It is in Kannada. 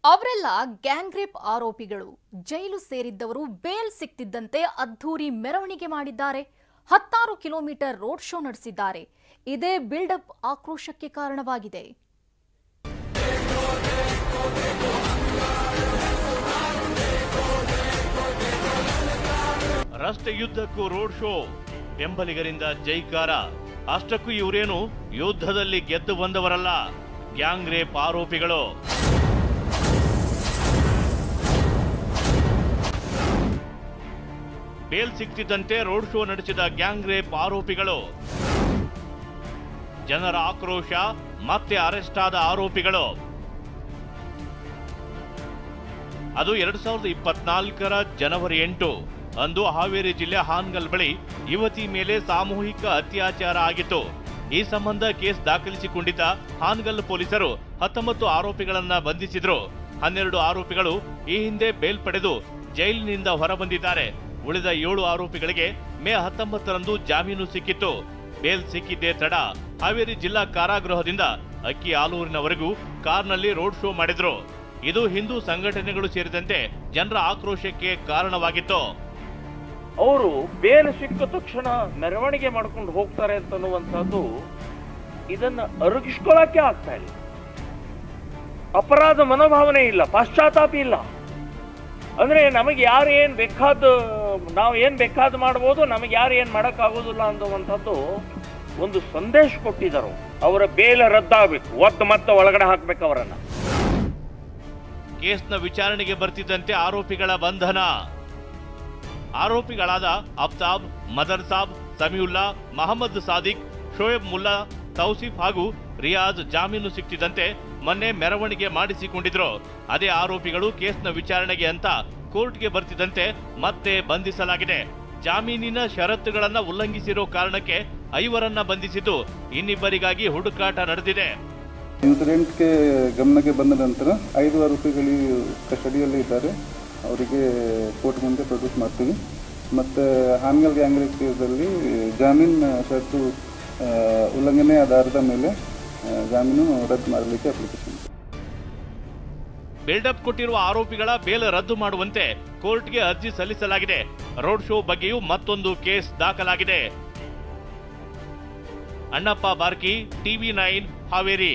ಅವರೆಲ್ಲ ಗ್ಯಾಂಗ್ ರೇಪ್ ಆರೋಪಿಗಳು. ಜೈಲು ಸೇರಿದ್ದವರು ಬೇಲ್ ಸಿಕ್ತಿದ್ದಂತೆ ಅದ್ಧೂರಿ ಮೆರವಣಿಗೆ ಮಾಡಿದ್ದಾರೆ. 16 ಕಿಲೋಮೀಟರ್ ರೋಡ್ ಶೋ ನಡೆಸಿದ್ದಾರೆ. ಇದೇ ಬಿಲ್ಡಪ್ ಆಕ್ರೋಶಕ್ಕೆ ಕಾರಣವಾಗಿದೆ. ರಸ್ತೆಯುದ್ದಕ್ಕೂ ರೋಡ್ ಶೋ, ಬೆಂಬಲಿಗರಿಂದ ಜೈಕಾರ. ಅಷ್ಟಕ್ಕೂ ಇವರೇನು ಯುದ್ಧದಲ್ಲಿ ಗೆದ್ದು ಬಂದವರಲ್ಲ, ಗ್ಯಾಂಗ್ ರೇಪ್ ಆರೋಪಿಗಳು. ಬೇಲ್ ಸಿಕ್ತಿದ್ದಂತೆ ರೋಡ್ ಶೋ ನಡೆಸಿದ ಗ್ಯಾಂಗ್ ರೇಪ್ ಆರೋಪಿಗಳು. ಜನರ ಆಕ್ರೋಶ, ಮತ್ತೆ ಅರೆಸ್ಟ್ ಆದ ಆರೋಪಿಗಳು. ಅದು 2024 ಜನವರಿ 8 ಅಂದು ಹಾವೇರಿ ಜಿಲ್ಲೆ ಹಾನಗಲ್ ಬಳಿ ಯುವತಿ ಮೇಲೆ ಸಾಮೂಹಿಕ ಅತ್ಯಾಚಾರ ಆಗಿತ್ತು. ಈ ಸಂಬಂಧ ಕೇಸ್ ದಾಖಲಿಸಿಕೊಂಡಿದ್ದ ಹಾನಗಲ್ ಪೊಲೀಸರು 19 ಆರೋಪಿಗಳನ್ನ ಬಂಧಿಸಿದ್ರು. 12 ಆರೋಪಿಗಳು ಈ ಹಿಂದೆ ಬೇಲ್ ಪಡೆದು ಜೈಲಿನಿಂದ ಹೊರಬಂದಿದ್ದಾರೆ. ಉಳಿದ 7 ಆರೋಪಿಗಳಿಗೆ ಮೇ 19ರಂದು ಜಾಮೀನು ಸಿಕ್ಕಿತ್ತು. ಬೇಲ್ ಸಿಕ್ಕಿದ್ದೇ ತಡ ಹಾವೇರಿ ಜಿಲ್ಲಾ ಕಾರಾಗೃಹದಿಂದ ಅಕ್ಕಿ ಆಲೂರಿನವರೆಗೂ ಕಾರ್ನಲ್ಲಿ ರೋಡ್ ಶೋ ಮಾಡಿದ್ರು. ಇದು ಹಿಂದೂ ಸಂಘಟನೆಗಳು ಸೇರಿದಂತೆ ಜನರ ಆಕ್ರೋಶಕ್ಕೆ ಕಾರಣವಾಗಿತ್ತು. ಅವರು ಬೇಲ್ ಸಿಕ್ಕ ತಕ್ಷಣ ಮೆರವಣಿಗೆ ಮಾಡ್ಕೊಂಡು ಹೋಗ್ತಾರೆ ಅಂತನ್ನುವಂಥದ್ದು ಇದನ್ನ ಅರಗಿಸ್ಕೊಳ್ಳಕ್ಕೆ ಆಗ್ತಾ ಇಲ್ಲ. ಅಪರಾಧ ಮನೋಭಾವನೆ ಇಲ್ಲ, ಪಾಶ್ಚಾತ್ತಾಪ ಇಲ್ಲ. ಅಂದ್ರೆ ನಮಗೆ ಯಾರು ನಾವು ಏನ್ ಬೇಕಾದ ಮಾಡ್ಬೋದು, ನಮಗೆ ಯಾರು ಏನ್ ಮಾಡಕ್ಕಾಗೋದಿಲ್ಲ ಅನ್ನುವಂಥದ್ದು ಒಂದು ಸಂದೇಶ ಕೊಟ್ಟಿದ್ದರು. ಅವರ ಬೇಲ ರದ್ದಾಗಬೇಕು, ಮತ್ತೆ ಒಳಗಡೆ ಹಾಕ್ಬೇಕು ಅವರನ್ನ. ಕೇಸ್ನ ವಿಚಾರಣೆಗೆ ಬರ್ತಿದ್ದಂತೆ ಆರೋಪಿಗಳ ಬಂಧನ. ಆರೋಪಿಗಳಾದ ಅಫ್ತಾಬ್, ಮದರ್ ಸಾಬ್, ಸಮೀವುಲ್ಲಾ, ಮಹಮ್ಮದ್ ಸಾದಿಕ್, ಶೋಯಬ್ ಮುಲ್ಲಾ, ತೌಸಿಫ್ ಹಾಗೂ ರಿಯಾಜ್ ಜಾಮೀನು ಸಿಕ್ತಿದ್ದಂತೆ ಮೊನ್ನೆ ಮೆರವಣಿಗೆ ಮಾಡಿಸಿಕೊಂಡಿದ್ರು. ಅದೇ ಆರೋಪಿಗಳು ಕೇಸ್ನ ವಿಚಾರಣೆಗೆ ಅಂತ ಕೋರ್ಟ್ಗೆ ಬರ್ತಿದ್ದಂತೆ ಮತ್ತೆ ಬಂಧಿಸಲಾಗಿದೆ. ಜಾಮೀನಿನ ಷರತ್ತುಗಳನ್ನ ಉಲ್ಲಂಘಿಸಿರೋ ಕಾರಣಕ್ಕೆ 5ರನ್ನ ಬಂಧಿಸಿದ್ದು, ಇನ್ನಿಬ್ಬರಿಗಾಗಿ ಹುಡುಕಾಟ ನಡೆದಿದೆ. ಇನ್ಸಿಡೆಂಟ್ಗೆ ಗಮನಕ್ಕೆ ಬಂದ ನಂತರ 5 ಆರೋಪಿಗಳು ಕಸ್ಟಡಿಯಲ್ಲಿ ಇದ್ದಾರೆ. ಅವರಿಗೆ ಕೋರ್ಟ್ ಮುಂದೆ ಪ್ರೊಡ್ಯೂಸ್ ಮಾಡ್ತೀವಿ. ಮತ್ತು ಹಾನಗಲ್ ಗ್ಯಾಂಗ್ ರೇಪ್ ಕೇಸಲ್ಲಿ ಜಾಮೀನು ಷರತ್ತು ಉಲ್ಲಂಘನೆ ಆಧಾರದ ಮೇಲೆ ಜಾಮೀನು ರದ್ದು ಮಾಡಲಿಕ್ಕೆ ಅಪ್ಲಿಕೇಶನ್. ಬಿಲ್ಡಪ್ ಕೊಟ್ಟಿರುವ ಆರೋಪಿಗಳ ಬೇಲ್ ರದ್ದು ಮಾಡುವಂತೆ ಕೋರ್ಟ್ಗೆ ಅರ್ಜಿ ಸಲ್ಲಿಸಲಾಗಿದೆ. ರೋಡ್ ಶೋ ಬಗ್ಗೆಯೂ ಮತ್ತೊಂದು ಕೇಸ್ ದಾಖಲಾಗಿದೆ. ಅಣ್ಣಪ್ಪ ಬಾರ್ಕಿ, TV9 ಹಾವೇರಿ.